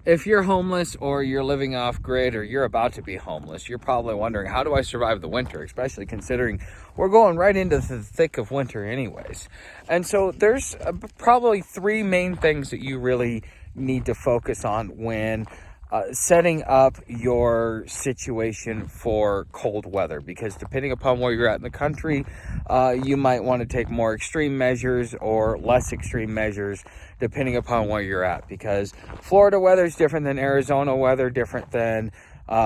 If you're homeless or you're living off grid or you're about to be homeless, you're probably wondering, how do I survive the winter? Especially considering we're going right into the thick of winter anyways. And so there's probably three main things that you really need to focus on when setting up your situation for cold weather, because depending upon where you're at in the country, you might want to take more extreme measures or less extreme measures depending upon where you're at, because Florida weather is different than Arizona weather, different than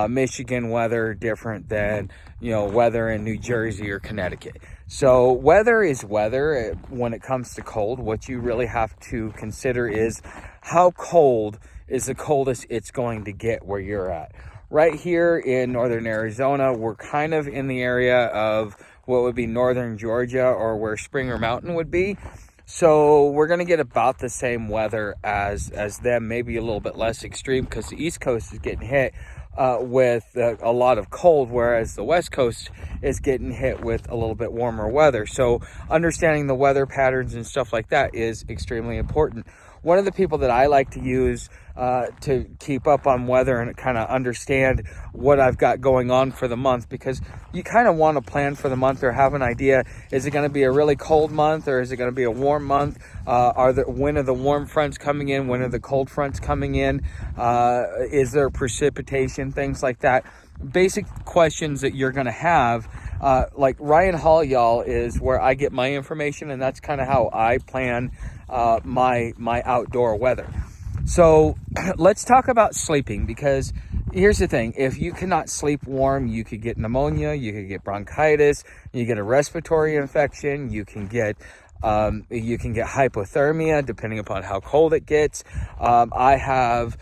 Michigan weather, different than weather in New Jersey or Connecticut. So weather is weather. When it comes to cold, what you really have to consider is how cold is the coldest it's going to get where you're at. Right here in northern Arizona, we're kind of in the area of what would be northern Georgia or where Springer Mountain would be. So we're going to get about the same weather as them, maybe a little bit less extreme, because the East Coast is getting hit with a lot of cold, whereas the West Coast is getting hit with a little bit warmer weather. So understanding the weather patterns and stuff like that is extremely important. One of the people that I like to use to keep up on weather and kind of understand what I've got going on for the month, because you kind of want to plan for the month or have an idea, is it going to be a really cold month or is it going to be a warm month? When are the warm fronts coming in? When are the cold fronts coming in? Is there precipitation? Things like that. Basic questions that you're going to have. Like Ryan Hall, y'all, is where I get my information, and that's kind of how I plan my outdoor weather. So let's talk about sleeping, because here's the thing. If you cannot sleep warm, you could get pneumonia, you could get bronchitis, you get a respiratory infection, you can get hypothermia depending upon how cold it gets. I have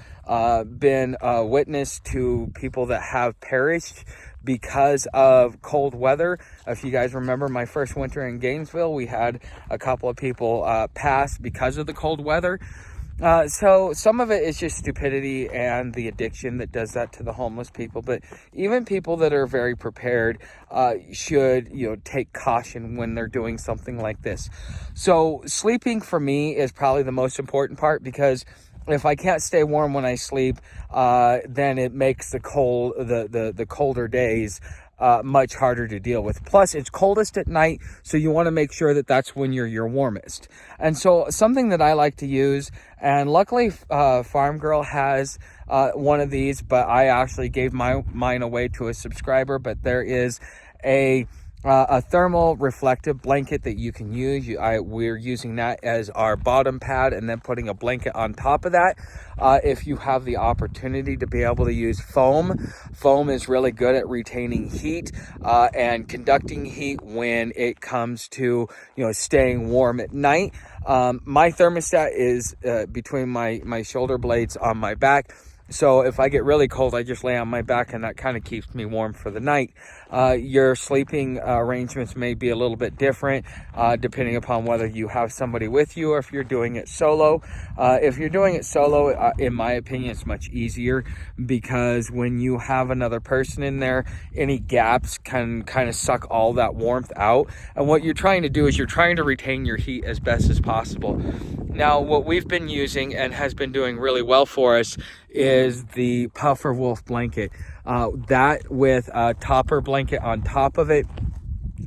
been a witness to people that have perished because of cold weather. If you guys remember my first winter in Gainesville, we had a couple of people pass because of the cold weather. So some of it is just stupidity and the addiction that does that to the homeless people. But even people that are very prepared should, take caution when they're doing something like this. So sleeping for me is probably the most important part, because if I can't stay warm when I sleep, then it makes the colder days much harder to deal with. Plus, it's coldest at night, so you want to make sure that that's when you're your warmest. And so something that I like to use, and luckily Farm Girl has one of these, but I actually gave mine away to a subscriber, but there is a thermal reflective blanket that you can use. We're using that as our bottom pad and then putting a blanket on top of that. If you have the opportunity to be able to use foam is really good at retaining heat and conducting heat when it comes to staying warm at night. My thermostat is between my shoulder blades on my back. So if I get really cold, I just lay on my back, and that kind of keeps me warm for the night. Your sleeping arrangements may be a little bit different depending upon whether you have somebody with you or if you're doing it solo. If you're doing it solo, in my opinion, it's much easier, because when you have another person in there, any gaps can kind of suck all that warmth out. And what you're trying to do is you're trying to retain your heat as best as possible. Now, what we've been using and has been doing really well for us is the Puffer Wolf blanket. That with a topper blanket on top of it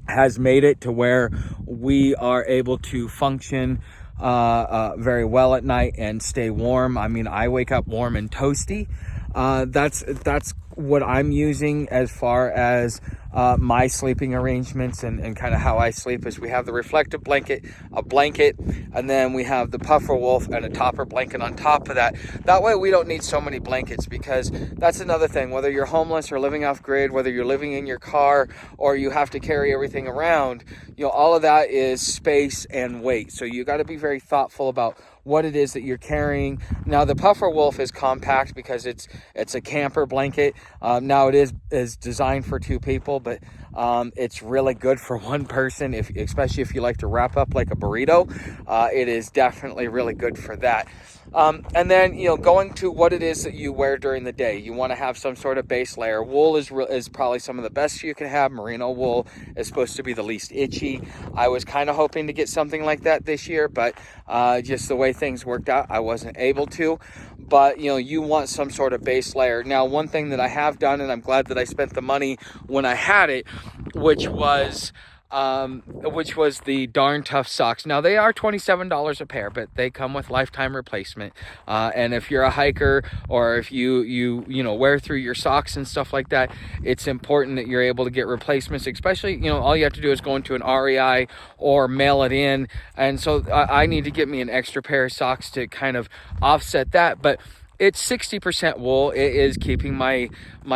has made it to where we are able to function very well at night and stay warm. I mean, I wake up warm and toasty. That's what I'm using as far as my sleeping arrangements and kind of how I sleep. Is we have the reflective blanket, a blanket, and then we have the Puffer Wolf and a topper blanket on top of that. That way we don't need so many blankets, because that's another thing. Whether you're homeless or living off grid, whether you're living in your car or you have to carry everything around, all of that is space and weight. So you got to be very thoughtful about what it is that you're carrying. Now, the Puffer Wolf is compact because it's a camper blanket. Now it is designed for two people, but it's really good for one person, especially if you like to wrap up like a burrito. It is definitely really good for that. And then, going to what it is that you wear during the day. You want to have some sort of base layer. Wool is probably some of the best you can have. Merino wool is supposed to be the least itchy. I was kind of hoping to get something like that this year, but just the way things worked out, I wasn't able to. But, you want some sort of base layer. Now, one thing that I have done, and I'm glad that I spent the money when I had it, which was the Darn Tough socks. Now, they are $27 a pair, but they come with lifetime replacement. And if you're a hiker, or if you wear through your socks and stuff like that, it's important that you're able to get replacements. Especially, all you have to do is go into an REI or mail it in. And so I need to get me an extra pair of socks to kind of offset that. But it's 60% wool. It is keeping my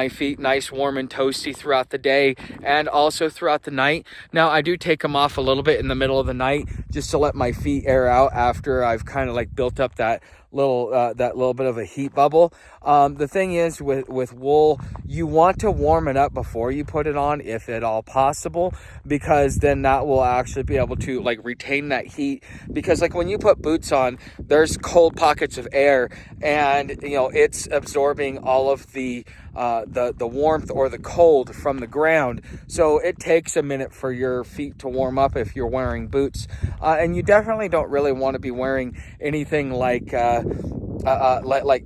feet nice, warm, and toasty throughout the day and also throughout the night. Now, I do take them off a little bit in the middle of the night just to let my feet air out after I've kind of like built up that little bit of a heat bubble. The thing is with wool, you want to warm it up before you put it on, if at all possible, because then that will actually be able to like retain that heat. Because like when you put boots on, there's cold pockets of air, and it's absorbing all of the warmth or the cold from the ground. So it takes a minute for your feet to warm up if you're wearing boots. And you definitely don't really want to be wearing anything like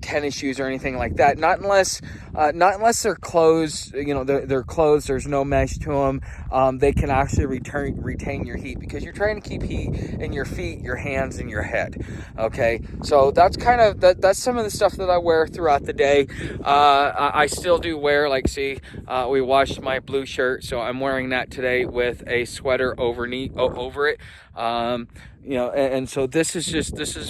tennis shoes or anything like that. Not unless they're closed. They're closed. There's no mesh to them. They can actually retain your heat, because you're trying to keep heat in your feet, your hands, and your head. Okay, so that's kind of that's some of the stuff that I wear throughout the day. I still do wear, we washed my blue shirt, so I'm wearing that today with a sweater over it. And so this is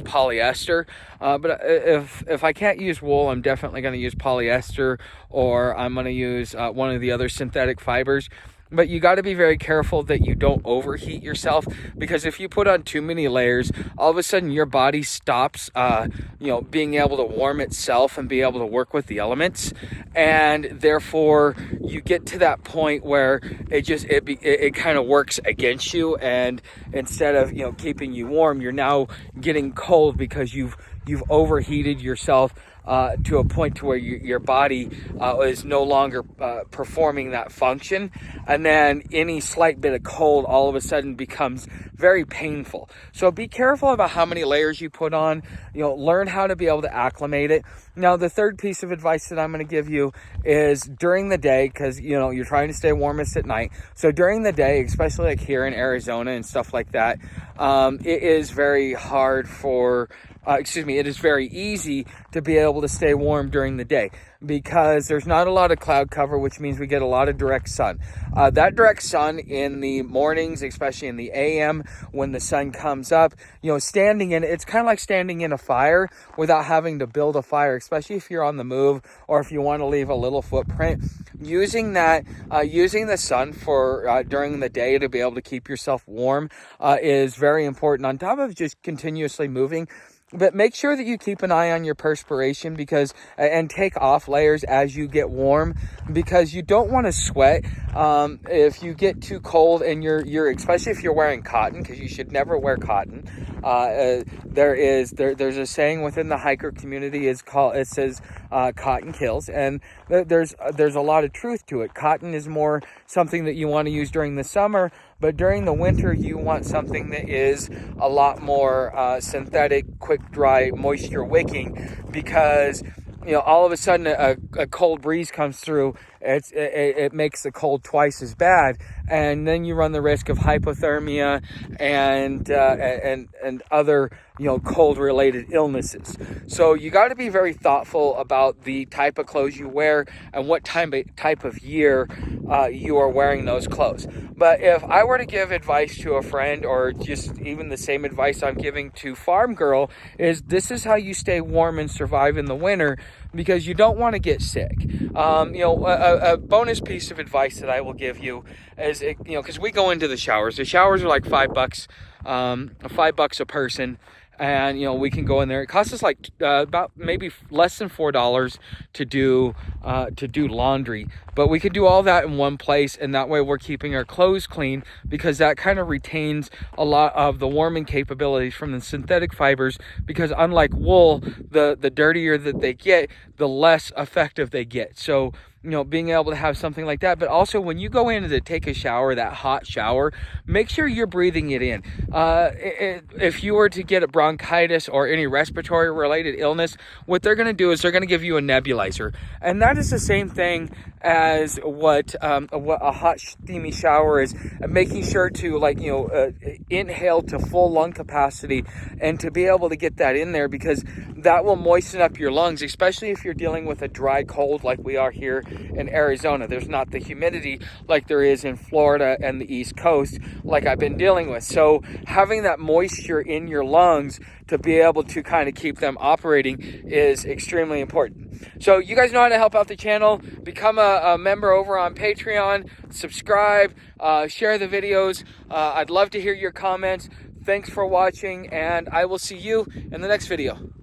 polyester. But if I can't use wool, I'm definitely going to use polyester, or I'm going to use one of the other synthetic fibers. But you got to be very careful that you don't overheat yourself, because if you put on too many layers, all of a sudden your body stops, being able to warm itself and be able to work with the elements, and therefore you get to that point where it kind of works against you, and instead of keeping you warm, you're now getting cold because you've overheated yourself to a point to where your body is no longer performing that function. And then any slight bit of cold all of a sudden becomes very painful. So be careful about how many layers you put on. Learn how to be able to acclimate it. Now, the third piece of advice that I'm going to give you is during the day, because you're trying to stay warmest at night. So during the day, especially like here in Arizona and stuff like that, it is very hard it is very easy to be able to stay warm during the day, because there's not a lot of cloud cover, which means we get a lot of direct sun. That direct sun in the mornings, especially in the AM when the sun comes up, standing in it's kind of like standing in a fire without having to build a fire, especially if you're on the move or if you want to leave a little footprint. Using the sun for during the day to be able to keep yourself warm is very important, on top of just continuously moving. But make sure that you keep an eye on your perspiration, and take off layers as you get warm, because you don't want to sweat if you get too cold, and you're especially if you're wearing cotton, because you should never wear cotton. There's a saying within the hiker community, it says cotton kills, and there's a lot of truth to it. Cotton is more something that you want to use during the summer, but during the winter you want something that is a lot more synthetic, quick dry, moisture wicking, because all of a sudden a cold breeze comes through, it makes the cold twice as bad, and then you run the risk of hypothermia and other cold related illnesses. So you got to be very thoughtful about the type of clothes you wear and what type of year you are wearing those clothes. But if I were to give advice to a friend, or just even the same advice I'm giving to Farm Girl, this is how you stay warm and survive in the winter, because you don't want to get sick. A bonus piece of advice that I will give you is, because we go into the showers. The showers are like $5, $5 a person. and we can go in there. It costs us like about maybe less than $4 to do laundry, but we can do all that in one place, and that way we're keeping our clothes clean, because that kind of retains a lot of the warming capabilities from the synthetic fibers, because unlike wool, the dirtier that they get, the less effective they get. So being able to have something like that. But also, when you go in to take a shower, that hot shower, make sure you're breathing it in. If you were to get a bronchitis or any respiratory related illness, what they're going to do is they're going to give you a nebulizer, and that is the same thing as what a hot steamy shower is. Making sure to inhale to full lung capacity, and to be able to get that in there, because that will moisten up your lungs, especially if you're dealing with a dry cold like we are here in Arizona. There's not the humidity like there is in Florida and the East Coast, like I've been dealing with. So having that moisture in your lungs to be able to kind of keep them operating is extremely important. So you guys know how to help out the channel. Become a member over on Patreon, subscribe, share the videos. I'd love to hear your comments. Thanks for watching, and I will see you in the next video.